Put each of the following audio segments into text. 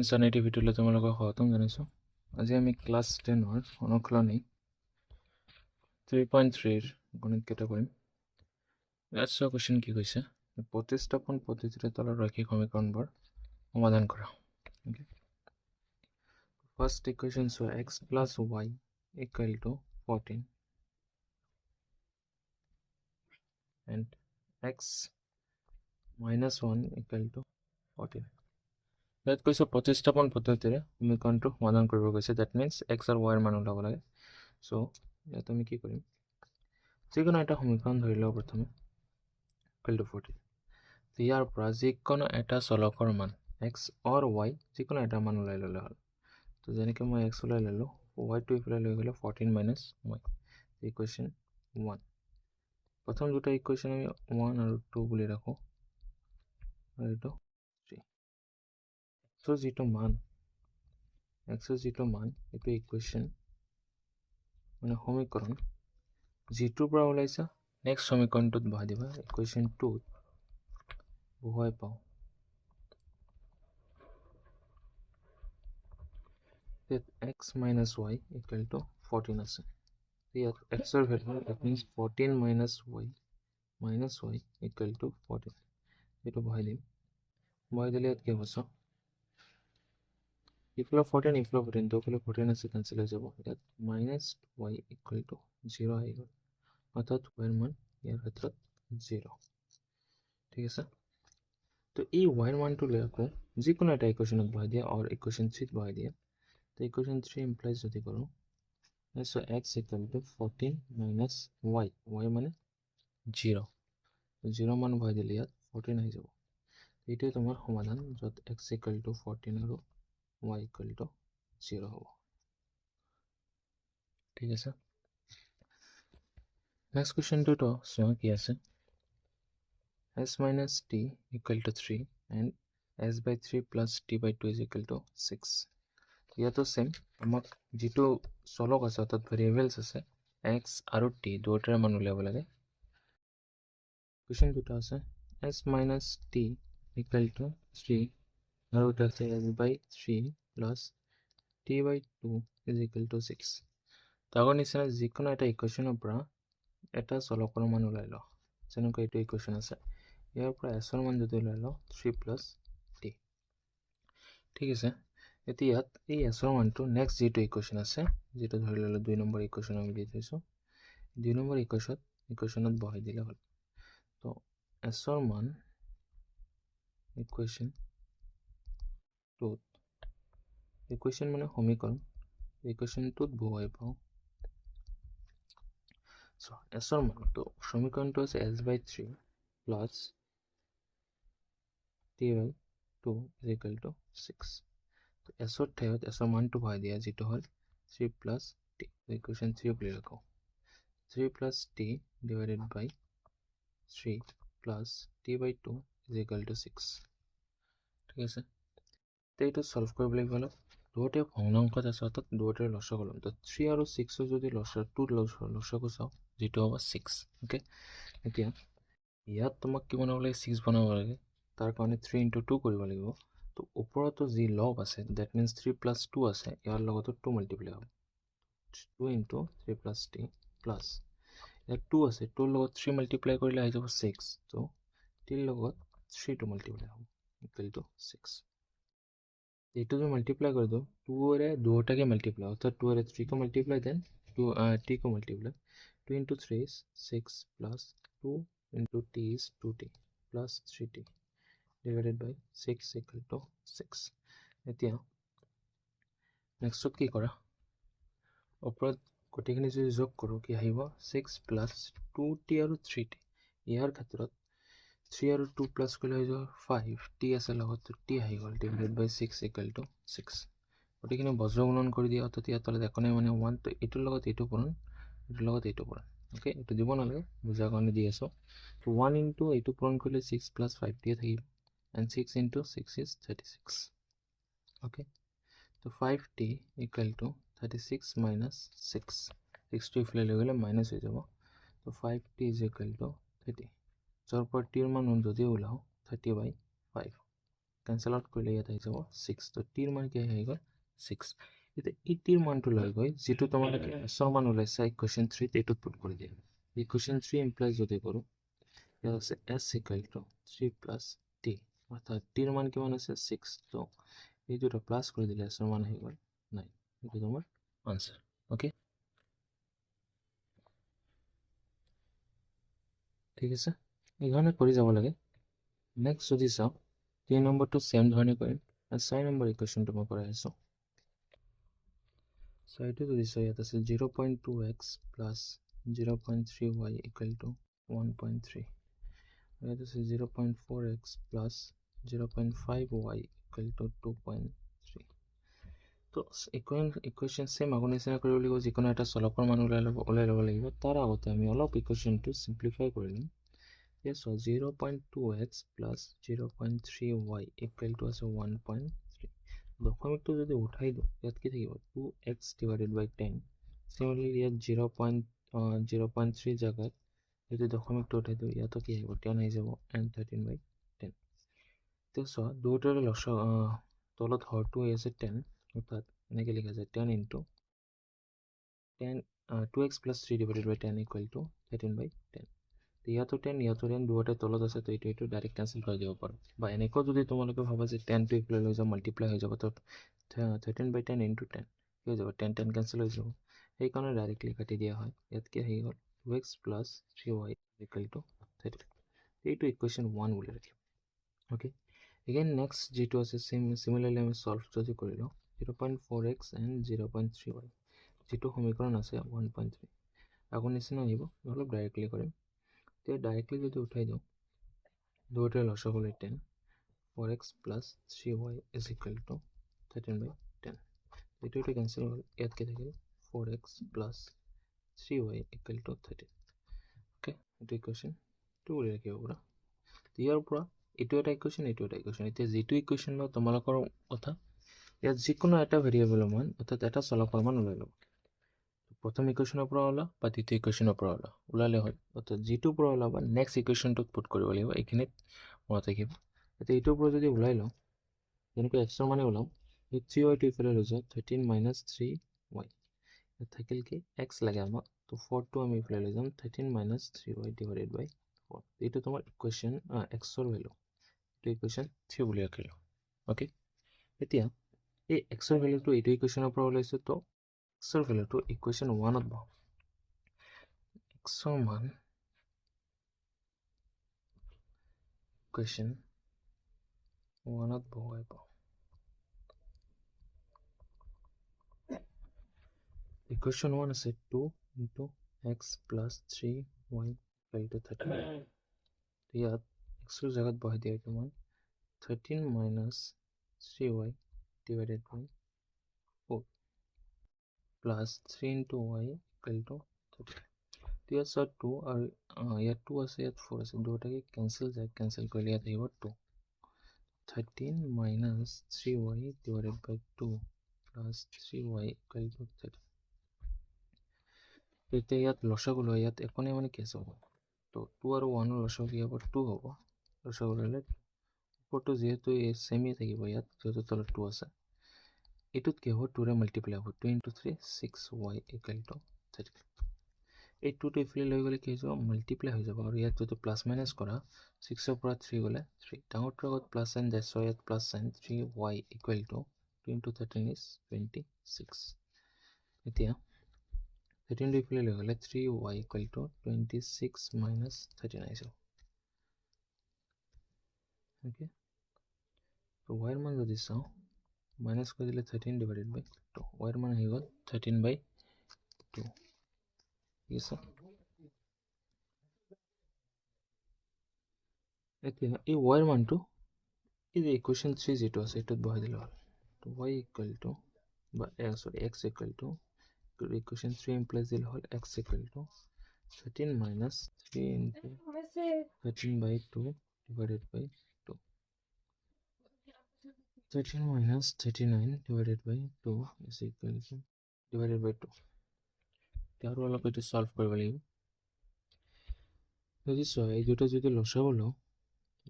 ইনসানিটি ভিডিওলৈ তোমালোকক স্বাগতম জনাইছো। আজি আমি ক্লাস 10 ৰ অনুশীলনী 3.3 গণিত কেইটা কৰিম। ইয়াত চোৱা কোৱেশ্চন কি কৈছে, প্ৰতিস্থাপন পদ্ধতিৰে তলৰ ৰৈখিক সমীকৰণবোৰ সমাধান কৰা। ওকে, ফাৰ্ষ্ট ইকুৱেশ্যন চোৱা, x plus y equal to 14 and x minus 1 equal to 14. ইয়াত কৈছে প্ৰতিস্থাপন পদ্ধতিৰে সমীকৰণটো সমাধান কৰিব কৈছে। দ্যাট মিন্স x আৰু y ৰ মান উলাব লাগে। সো ইয়াত আমি কি কৰিম, যিকোনো এটা সমীকৰণ ধৰি লওঁ প্ৰথমে ইকুৱেল টু 14। ইয়াৰ পৰা যিকোনো এটা চলকৰ মান x or y যিকোনো এটা মান উলাই ল'লে হ'ল। তো যেনেকৈ মই x উলাই ল'লো, y টো ইফালে লৈ গ'লে 14 minus y, ইকুৱেশ্যন 1। প্ৰথম দুটা ইকুৱেশ্যন আমি 1 আৰু 2 বুলি ৰাখো, আৰু এইটো 3। x ৰ যিটো মান এইটো ইকুৱেশ্যন মানে সমীকৰণ যিটোৰ পৰা ওলাইছা নেক্সট সমীকৰণটোত বহাই দিবা। ইকুৱেশ্যন 2 বহাই পাওঁ x minus y equal to 14 আছে। ইয়াত x ৰ value that means 14 minus y equal to 14। এইটো বহাই দিম। বহাই দিলে ইয়াত কি হ'ব, ইফালে 14 ইফালে 14 তো ইফালে 14 আছে, কেনসেল হৈ যাব। ইয়াত minus y equal to 0 আহি গ'ল, অৰ্থাৎ y ৰ মান ইয়াৰ ক্ষেত্ৰত 0। ঠিক আছে, তো এই y ৰ মানটো লৈ আকৌ যিকোনো এটা ইকুৱেশ্যনত বহাই দিয়া, আৰু ইকুৱেশ্যন 3 বহাই দিয়া। তো ইকুৱেশ্যন 3 ইমপ্লাইজ যদি কৰোঁ, so x equal to 14 minus y মানে 0 মান বহাই দিলে ইয়াত 14 আহি যাব। এইটোৱে তোমাৰ সমাধান, য'ত x equal to 14 আৰু y equal to 0 হ'ব। ঠিক আছে, নেক্সট কুৱেশ্যনটো তো চোৱা কি আছে, s minus t equal to 3 and s by 3 plus t by 2 is equal to 6। ইয়াতো সেম, আমাক যেটো চলক আছে অৰ্থাৎ ভেৰিয়েবলছ আছে x আৰু t দুটাৰ মান উলিয়াব লাগে। কুৱেশ্যন দুটা আছে, s minus t equal to 3 আৰু এটা আছে s by 3 plus t by 2 is equal to 6। তাৰ নিচিনা যিকোনো এটা ইকুৱেশ্যনৰ পৰা এটা চলকৰ মান উলাই লওঁ। যেনেকৈ এইটো ইকুৱেশ্যন আছে, ইয়াৰ পৰা s ৰ মান যদি উলাই লওঁ 3 plus t। ঠিক আছে, এতিয়া ইয়াত এই s ৰ মানটো নেক্সট যিটো ইকুৱেশ্যন আছে, যেটো ধৰি ললো 2 নম্বৰ ইকুৱেশ্যন আমি দি থৈছো, 2 নম্বৰ ইকুৱেশ্যনত বহাই দিলে হ'ল। তো s ৰ মান ইকুৱেশ্যন 2, ইকুৱেশ্যন মানে সমীকৰণ, ইকুৱেশ্যন 2ত বহাই পাওঁ। সো s ৰ মান তো সমীকৰণটো আছে s by 3 plus t by 2 is equal to 6। তো s ৰ ঠাইত s ৰ মানটো বহাই দিয়া, যেটো হ'ল 3 plus t। ইকুৱেশ্যন 3 বুলি ৰাখো, 3 plus t divided by 3 plus t by 2 is equal to 6। ঠিক আছে, তো এইটো সলভ কৰিব লাগিব। অলপ দুটা ভগ্নাংশত আছে, অৰ্থাৎ দুটাৰ লসাগু ল'ম। তো 3 আৰু 6 ৰ যদি লসাগু চাওঁ, যেটো হ'ব 6। ওকে, এতিয়া ইয়াত তোমাক কি বনাব লাগে, 6 বনাব লাগে। তাৰ কাৰণে 3 into 2 কৰিব লাগিব। তো ওপৰতো যি লব আছে, দ্যাট মিন্স 3 plus 2 আছে, ইয়াৰ লগতো 2 মাল্টিপ্লাই হ'ব। 2 into 3 plus t plus ইয়াত 2 আছে, 2 লগত 3 মাল্টিপ্লাই কৰিলে আহি যাব 6। তো 3 লগত 3 to মাল্টিপ্লাই হ'ব equal to 6। এইটো जो मल्टीप्लाई कर दो, 2 रे দুটাকে मल्टीप्लाई, অর্থাৎ 2 रे 3 को मल्टीप्लाई, देन 2 t को multiply. 2 into 3 is 6 plus 2 into t is 2t plus 3t divided by 6 equal to 6। এতিয়া নেক্সট কি কৰা, ওপৰত গোটেইখিনি যদি যোগ কৰোঁ কি আহিব, 6 plus 2t আৰু 3t। ইয়াৰ ক্ষেত্ৰত 3 আৰু 2 প্লাস কৰিলে হৈ যাব 5, t আছে লগত t আহি গ'ল, divided by 6 equal to 6। গোটেইখিনি বজ্ৰ গুণন কৰি দিয়া, অৰ্থাৎ ইয়াত তলত একো নাই, মানে 1 তো এইটোৰ লগত এইটো পূৰণ, এইটোৰ লগত এইটো পূৰণ। ওকে, এইটো দিব নালাগে, বুজাৰ কাৰণে দি আছো। তো 1 into এইটো পূৰণ কৰিলে 6 plus 5t থাকিব, and 6 into 6 is 36। ওকে, তো 5t equal to 36 minus 6, 6 to ইফালে লৈ গ'লে মাইনাস হৈ যাব। তো 5t is equal to 30। যাৰ পৰা t ৰ মান যদি ওলাও 30/5। cancel out কৰিলে ইয়াত আহি যাব 6 তো টিৰ মান কি হৈ গ'ল 6 এতিয়া এই টিৰ মানটো লৈ গৈ যেটো তোমালোকে এছৰ মান ওলাইছে ইকুৱেশ্যন 3 তে এটোত পুট কৰি দিয়া ইকুৱেশ্যন 3 ইমপ্লাইজ যদি কৰো ইয়াত আছে s equal to 3 plus t অৰ্থাৎ টিৰ মান কিমান আছে 6 তো এই দুটো প্লাস কৰি দিলে এছৰ মান হৈ গ'ল 9 এটো তোমাৰ আনসাৰ ওকে ঠিক আছে এই ধৰণে কৰি যাব লাগে নেক্সট যদি চাও 3 নম্বৰটো সেম ধৰণে কৰিম আৰু 4 নম্বৰ ইকুৱেশ্যনটো মই কৰাই আছো So it is this way, this is 0.2x plus 0.3y equal to 1.3. This is 0.4x plus 0.5y equal to 2.3. So equation same agone sena kori boli go jikono eta solopor man ulai lobo lagibo tar agote ami olop equation to simplify korilum yes so 0.2x plus 0.3y equal to as 1.3 দশমিকটো যদি উঠাই দিও ইয়াত কি থাকিব 2x divided by 10 similarly ইয়াত 0.3 জায়গাত যদি দশমিকটো উঠাই দিও ইয়াত কি আহিব 10 আহি যাব and 13 by 10 তো সো দুটোৰ লসক তলত হৰটো আছে 10 অর্থাৎ এনেকে লিখা যায় 10 into 10 2x plus 3 divided by 10 equal to 13 by 10 তো ইয়াতো 10 দুটো তলত আছে তো এইটো ডাইরেক্ট ক্যান্সেল কৰি দিব পাৰো বা এনেকৈ যদি তোমালোকে ভাবা যে 10 টো ইকুৱেল হৈ যাব মাল্টিপ্লাই হৈ যাব তো 13 by 10 into 10 হৈ যাব 10 10 ক্যান্সেল হৈ যাব এই কাৰণে ডাইৰেক্টলি কাটি দিয়া হয় ইয়াত কি হৈ গ'ল 2x plus 3y equal to 13 এইটো ইকুৱেশ্যন 1 বুলি ৰাখিম ওকে again next যেটো আছে similarly আমি সলভ যদি কৰিলো 0.4x and 0.3y যেটো সমীকৰণ আছে 1.3 আগৰ নিচিনা আহিব অলপ ডাইৰেক্টলি কৰিম তো ডাইৰেক্টলি যদি উঠাই দিও দুটোৰ লসক হল 10 4x plus 3y is equal to 13 by 10 এইটো ক্যান্সেল হল ইয়াত কি থাকিল 4x plus 3y equal to 13 okay এইটো ইকুৱেশ্যন 2 বুলি ৰাখিব পৰা ইয়াৰ পৰা এইটো এটা ইকুৱেশ্যন এতিয়া যেটো ইকুৱেশ্যন ন তোমালোকৰ কথা ইয়াত যিকোনো এটা ভেৰিয়েবল মান অৰ্থাৎ এটা চলকৰ মান উলাই লব প্ৰথম ইকুৱেশ্যনৰ পৰা ওলা বা দ্বিতীয় ইকুৱেশ্যনৰ পৰা ওলালে হয় অৰ্থাৎ যেটো পৰা ওলাবা নেক্সট ইকুৱেশ্যনটোত পুট কৰিব লাগিব এইখিনিত মনত ৰাখিব এতিয়া এইটোৰ পৰা যদি ওলাই লওঁ যেনেকৈ x ৰ মানে ওলাম এই 3y টো ইফালে লৈ যাওঁ 13 minus 3y ইয়াত থাকিল কি x লাগে আমাক তো 4 টো আমি ইফালে লৈ যাম 13 minus 3y divided by 4 এইটো তোমাৰ ইকুৱেশ্যন x ৰ ভ্যালু এইটো ইকুৱেশ্যন 3 বুলি ৰাখিলো ওকে এতিয়া এই x ৰ ভ্যালুটো এইটো ইকুৱেশ্যনৰ পৰা ওলাইছে তো x ৰ ভ্যালুটো ইকুৱেশ্যন 1 ত বহাম x ৰ মান ইকুৱেশ্যন 1 ত বহাই পাওঁ ইকুৱেশ্যন 1 আছে 2 into x plus 3y equal to 13 ইয়াত x ৰ জায়গাত বহাই দিয়া এইটো মান 13 minus 3y divided by 4 plus 3 into y equal to 13 ইয়াত 2 আৰু ইয়াত 2 আছে ইয়াত 4 আছে দুটাকে ক্যান্সেল কৰিলে ইয়াত আহিব 2 13 minus 3y divided by 2 plus 3y equal to 13 এতিয়া ইয়াত লসক লৈ ইয়াত একোনে মানে কি আছে তো 2 আৰু 1 ৰ লসক কি হ'ব 2 হ'ব লসক ললে ওপৰটো যেহেতু এই সেমি থাকিব ইয়াত যেহেতু তলত 2 আছে এটুত কি হ'ব 2 ৰে মাল্টিপ্লাই হ'ব 2 into 3 6y equal to 13 এই 2 টো ইফালে লৈ গলে কি হৈ যাব মাল্টিপ্লাই হৈ যাব আৰু ইয়াত যদি প্লাস মাইনাস কৰা 6 ৰ পৰা 3 গলে 3 ডাঙৰটোৰ আগত প্লাস সাইন যায় সো ইয়াত plus sign 3y equal to 2 into 13 is 26 এতিয়া 13 টো ইফালে লৈ গলে 3y equal to 26 minus 13 আহিছে ওকে তো y ৰ মান যদি চাও মাইনাস কৰি দিলে 13 divided by 2 y ৰ মান আহি গল 13 by 2 yes এতিয়া এই y ৰ মানটো এই যে ইকুৱেশ্যন 3 যেটো আছে এটোত বহাই দিলে হল তো y equal to বা x equal to equation 3 implies দিলে হল x equal to 13 minus 3 into 13 by 2 divided by 2 13 minus 39 divided by 2 is equal to divided by 2 তাৰো অলপ এটো সলভ কৰিব লাগিব যদি সো এই দুটো যদি লসাগু লও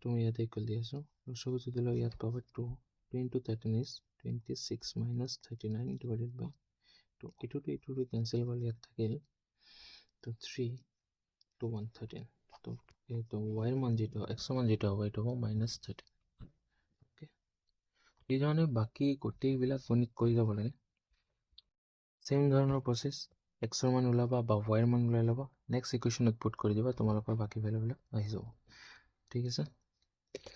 তুমি ইয়াতে ইকুয়াল দি আছো লসাগু যদি লওঁ ইয়াত পাব 2 into 13 is 26 minus 39 divided by 2 এইটো কেঞ্চেল কৰিলে ইয়াত থাকিল তো 3 to 113 তো এইটো y ৰ মান যেটো x ৰ মান যেটো হ'ব এইটো হ'ব -13 ওকে এই ধৰণে বাকি গোটেইবিলাক গণিত কৰি যাব লাগে সেম ধৰণৰ প্ৰসেস x ৰ মান ওলাবা বা y ৰ মান ওলাই ল'বা নেক্সট ইকুৱেশ্যনত পুট কৰি দিবা তোমালোকৰ বাকি ভ্যালুবিলাক আহি যাব ঠিক আছে